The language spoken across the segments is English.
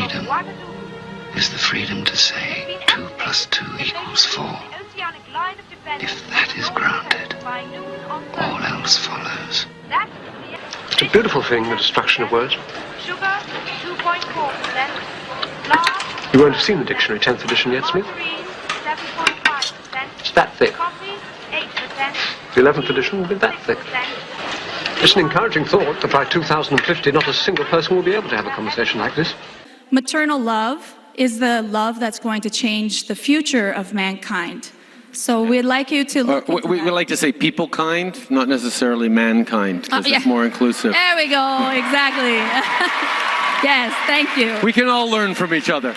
freedom is the freedom to say 2 + 2 = 4. If that is granted, all else follows. It's a beautiful thing, the destruction of words. Sugar, 2.4%. You won't have seen the dictionary, 10th edition yet, Smith? 7.5%. It's that thick. Coffee, 8%. The 11th edition will be that thick. It's an encouraging thought that by 2050 not a single person will be able to have a conversation like this. Maternal love is the love that's going to change the future of mankind. So we'd like you to look into we that. like to say people kind, not necessarily mankind, because it's more inclusive. There we go, exactly. Yes, thank you. We can all learn from each other.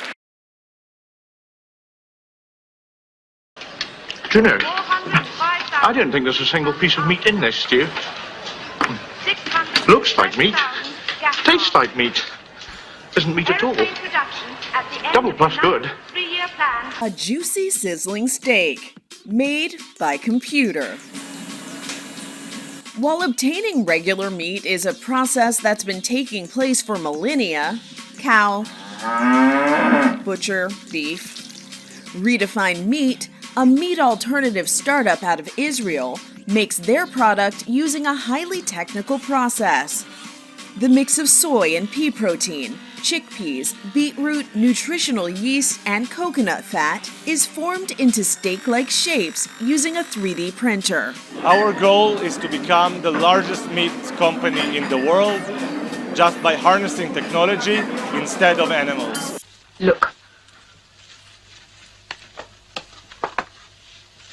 Do you know, I don't think there's a single piece of meat in this stew. Looks like meat. Tastes like meat. Isn't meat at all. Double plus good. A juicy, sizzling steak made by computer. While obtaining regular meat is a process that's been taking place for millennia, cow, butcher, beef, Redefined Meat, a meat alternative startup out of Israel, makes their product using a highly technical process. The mix of soy and pea protein, chickpeas, beetroot, nutritional yeast, and coconut fat is formed into steak-like shapes using a 3D printer. Our goal is to become the largest meat company in the world just by harnessing technology instead of animals. Look.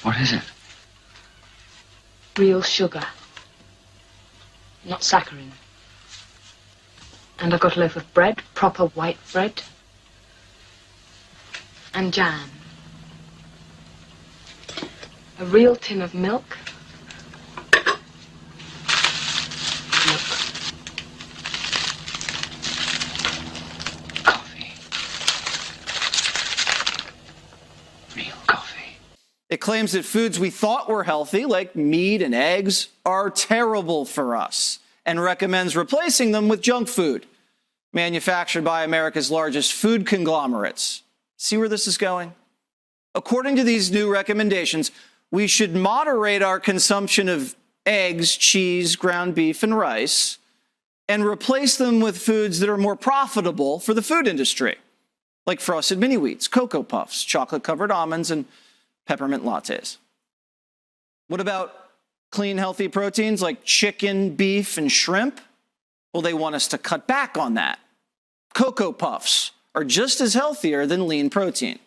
What is it? Real sugar, not saccharin. And I got a loaf of bread, proper white bread, and jam. A real tin of milk. Coffee. Real coffee. It claims that foods we thought were healthy, like meat and eggs, are terrible for us, and recommends replacing them with junk food, manufactured by America's largest food conglomerates. See where this is going? According to these new recommendations, we should moderate our consumption of eggs, cheese, ground beef, and rice, and replace them with foods that are more profitable for the food industry, like frosted mini wheats, Cocoa Puffs, chocolate-covered almonds, and peppermint lattes. What about clean, healthy proteins like chicken, beef, and shrimp? Well, they want us to cut back on that. Cocoa Puffs are just as healthier than lean protein.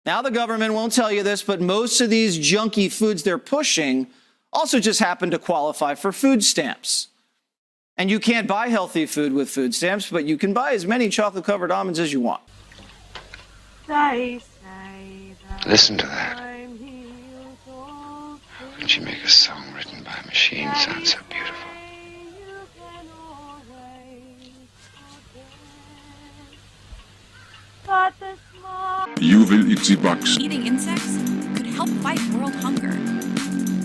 Now, the government won't tell you this, but most of these junky foods they're pushing also just happen to qualify for food stamps. And you can't buy healthy food with food stamps, but you can buy as many chocolate-covered almonds as you want. Listen to that. How can she make a song written by a machine sound so beautiful? You will eat the bugs. Eating insects could help fight world hunger.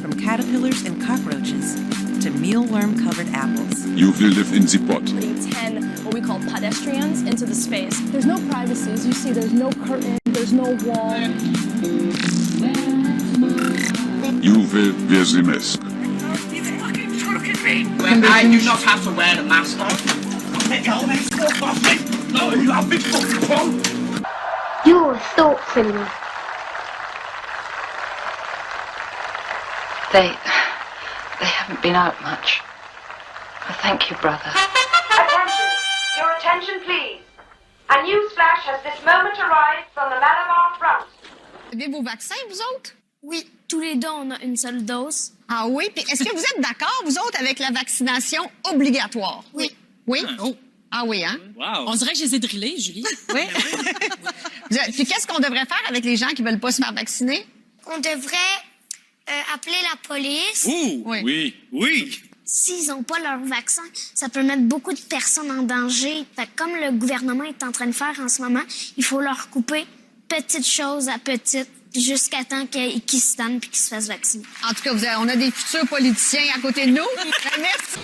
From caterpillars and cockroaches to mealworm-covered apples. You will live in the pot. Putting 10 what we call pedestrians into the space. There's no privacy. As you see, there's no curtain, there's no wall. You will wear the mask. I do not have to wear the mask on. No, you have big fucking punk. You're a thought criminal. They haven't been out much. Oh, thank you, brother. Attention! Your attention, please. A news flash has this moment arrived from the Malabar front. Avez vos vaccins, vous autres? Oui, tous les deux, on a une seule dose. Ah oui? Puis est-ce que vous êtes d'accord, vous autres, avec la vaccination obligatoire? Oui. Oui? Ah oui, hein? Wow. On dirait que je les ai drillés, Julie. Oui. Puis qu'est-ce qu'on devrait faire avec les gens qui ne veulent pas se faire vacciner? On devrait appeler la police. Ouh, oui. S'ils n'ont pas leur vaccin, ça peut mettre beaucoup de personnes en danger. Fait que comme le gouvernement est en train de faire en ce moment, il faut leur couper petite chose à petite jusqu'à temps qu'ils se donnent et qu'ils se fassent vacciner. En tout cas, on a des futurs politiciens à côté de nous. Merci.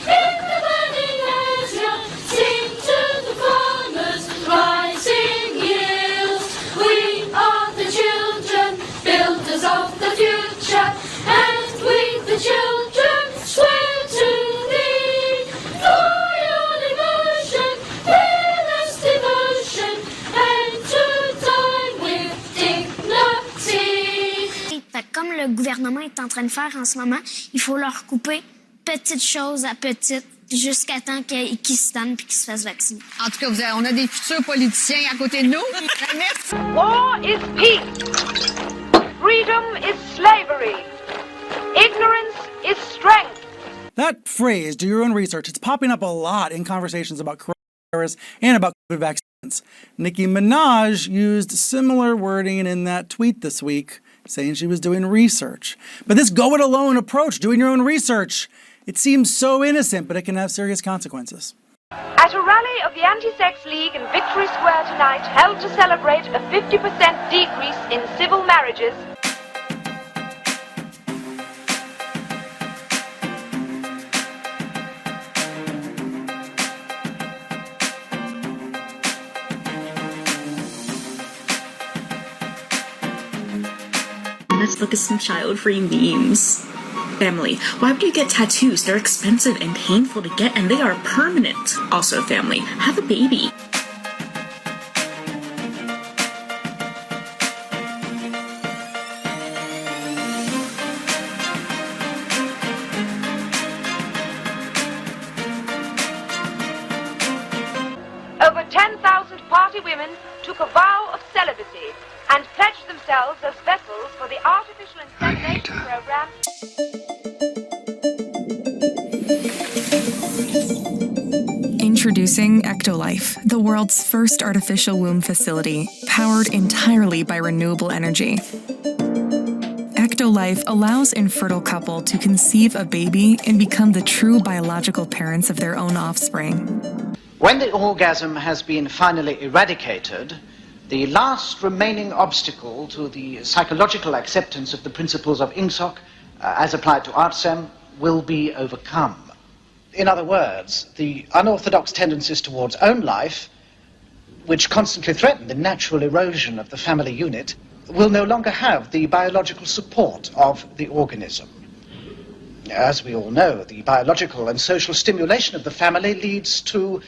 gouvernement est en train de faire en ce moment. Il faut leur couper petite chose à petite jusqu'à temps qu'ils se donnent et qu'ils se fassent vacciner. En tout cas, on a des futurs politiciens à côté de nous. Merci. War is peace. Freedom is slavery. Ignorance is strength. That phrase, do your own research, it's popping up a lot in conversations about coronavirus and about COVID vaccines. Nicki Minaj used similar wording in that tweet this week, saying she was doing research. But this go-it-alone approach, doing your own research, it seems so innocent, but it can have serious consequences. At a rally of the Anti-Sex League in Victory Square tonight, held to celebrate a 50% decrease in civil marriages, Let's look at some child-free memes. Family, why would you get tattoos? They're expensive and painful to get, and they are permanent. Also, family, have a baby. over 10,000 party women took a vow of celibacy and pledged themselves as vessels for the artificial insemination program. Introducing Ectolife, the world's first artificial womb facility, powered entirely by renewable energy. Ectolife allows infertile couple to conceive a baby and become the true biological parents of their own offspring. When the orgasm has been finally eradicated, the last remaining obstacle to the psychological acceptance of the principles of INGSOC, as applied to ARTSEM, will be overcome. In other words, the unorthodox tendencies towards own life, which constantly threaten the natural erosion of the family unit, will no longer have the biological support of the organism. As we all know, the biological and social stimulation of the family leads to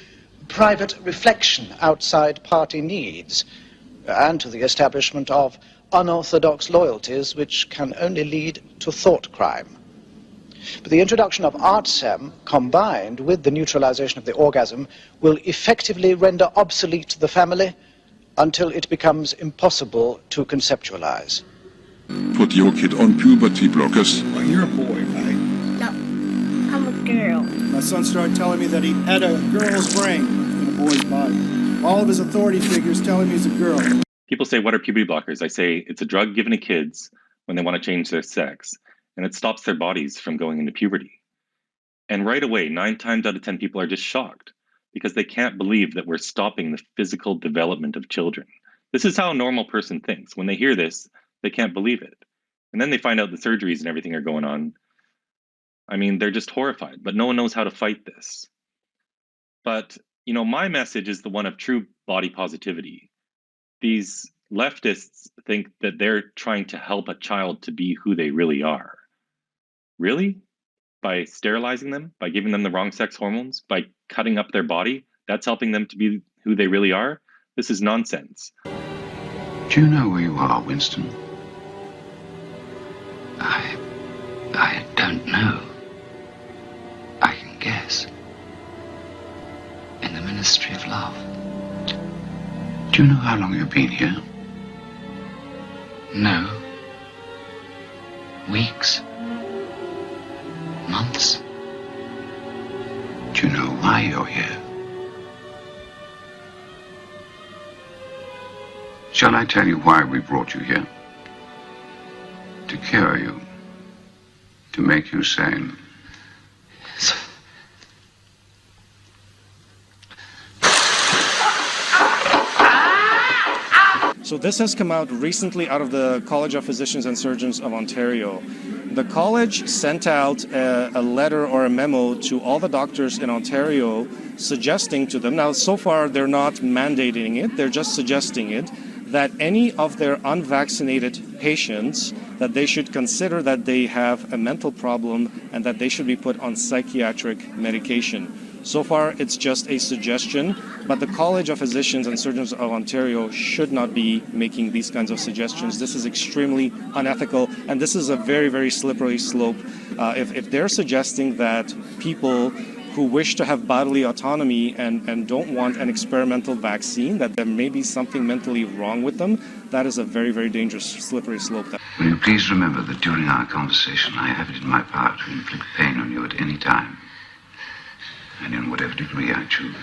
private reflection outside party needs, and to the establishment of unorthodox loyalties which can only lead to thought crime. But the introduction of ARTSEM, combined with the neutralization of the orgasm, will effectively render obsolete the family until it becomes impossible to conceptualize. Put your kid on puberty blockers. Well, you're a boy, right? No, I'm a girl. My son started telling me that he had a girl's brain in a boy's body. All of his authority figures telling me he's a girl. People say, what are puberty blockers? I say it's a drug given to kids when they want to change their sex, and it stops their bodies from going into puberty. And right away, 9 times out of 10 people are just shocked because they can't believe that we're stopping the physical development of children. This is how a normal person thinks. When they hear this, they can't believe it. And then they find out the surgeries and everything are going on. I mean, they're just horrified, but no one knows how to fight this. But, you know, my message is the one of true body positivity. These leftists think that they're trying to help a child to be who they really are. Really? By sterilizing them? By giving them the wrong sex hormones? By cutting up their body? That's helping them to be who they really are? This is nonsense. Do you know where you are, Winston? I don't know. I can guess. In the Ministry of Love. Do you know how long you've been here? No. Weeks? Months? Do you know why you're here? Shall I tell you why we brought you here? To cure you. To make you sane. So this has come out recently out of the College of Physicians and Surgeons of Ontario. The college sent out a letter or a memo to all the doctors in Ontario suggesting to them, now so far they're not mandating it, they're just suggesting it, that any of their unvaccinated patients, that they should consider that they have a mental problem and that they should be put on psychiatric medication. So far, it's just a suggestion, but the College of Physicians and Surgeons of Ontario should not be making these kinds of suggestions. This is extremely unethical, and this is a very, very slippery slope. If they're suggesting that people who wish to have bodily autonomy and don't want an experimental vaccine, that there may be something mentally wrong with them, that is a very, very dangerous, slippery slope. Will you please remember that during our conversation, I have it in my power to inflict pain on you at any time, and in whatever degree I choose.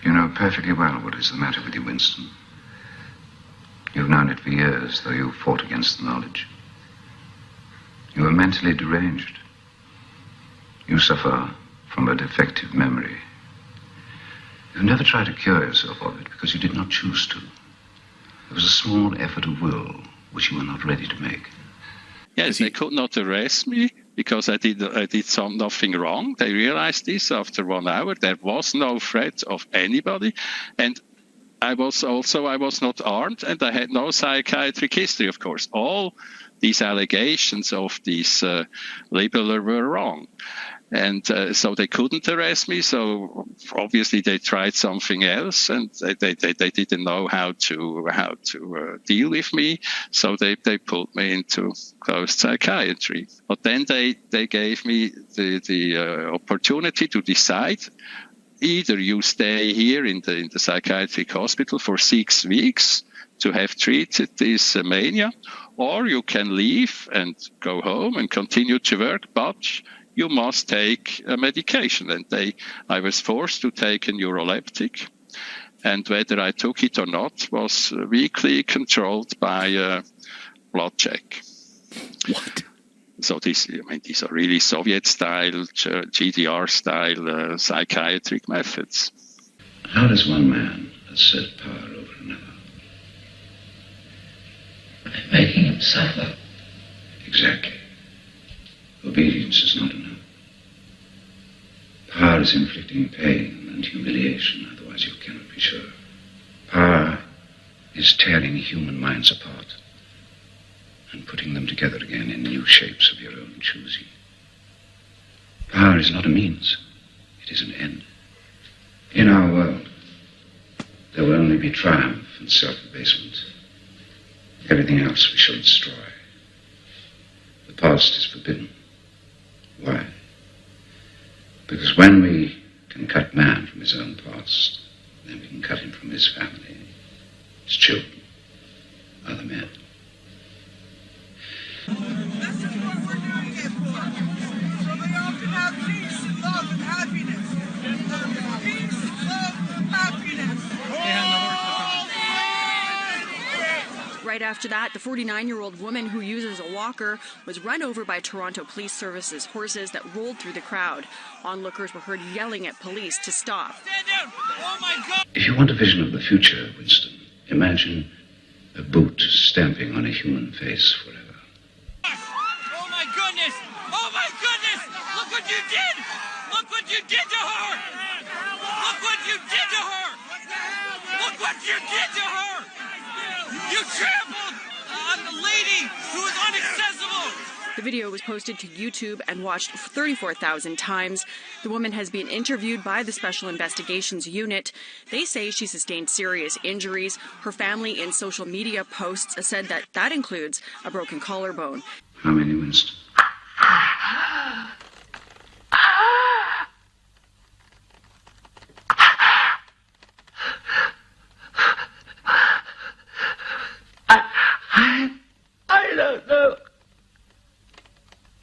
You know perfectly well what is the matter with you, Winston. You've known it for years, though you fought against the knowledge. You are mentally deranged. You suffer from a defective memory. You've never tried to cure yourself of it because you did not choose to. It was a small effort of will which you were not ready to make. Yes, they could not arrest me because I did nothing wrong. They realized this after 1 hour. There was no threat of anybody, and I was not armed, and I had no psychiatric history. Of course, all these allegations of this labeler were wrong. And so they couldn't arrest me. So obviously they tried something else, and they didn't know how to deal with me. So they put me into closed psychiatry. But then they gave me the opportunity to decide. Either you stay here in the psychiatric hospital for 6 weeks to have treated this mania, or you can leave and go home and continue to work, but you must take a medication. And I was forced to take a neuroleptic, and whether I took it or not was weekly controlled by a blood check. What? So these are really Soviet-style, GDR-style psychiatric methods. How does one man assert power over another? By making him suffer. Exactly. Obedience is not enough. Power is inflicting pain and humiliation, otherwise you cannot be sure. Power is tearing human minds apart and putting them together again in new shapes of your own choosing. Power is not a means, it is an end. In our world, there will only be triumph and self-abasement. Everything else we shall destroy. The past is forbidden. Why? Because when we can cut man from his own past, then we can cut him from his family, his children, other men. This is what we're doing it for. So they all can have peace and love and happiness. Peace, love, happiness. Right after that, the 49-year-old woman who uses a walker was run over by Toronto Police Service's horses that rolled through the crowd. Onlookers were heard yelling at police to stop. Stand down! Oh my God! If you want a vision of the future, Winston, imagine a boot stamping on a human face forever. Oh my goodness! Oh my goodness! Look what you did! Look what you did to her! Look what you did to her! Look what you did to her! You trampled on the lady who was inaccessible! The video was posted to YouTube and watched 34,000 times. The woman has been interviewed by the Special Investigations Unit. They say she sustained serious injuries. Her family in social media posts said that includes a broken collarbone. How many, Winston? I don't know.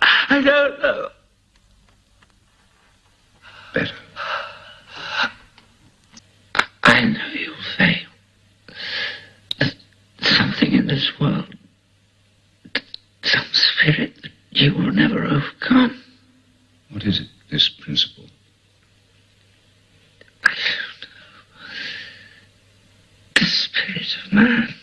I don't know. Better. I know you'll fail. Something in this world, some spirit that you will never overcome. What is it, this principle? I don't know. The spirit of man.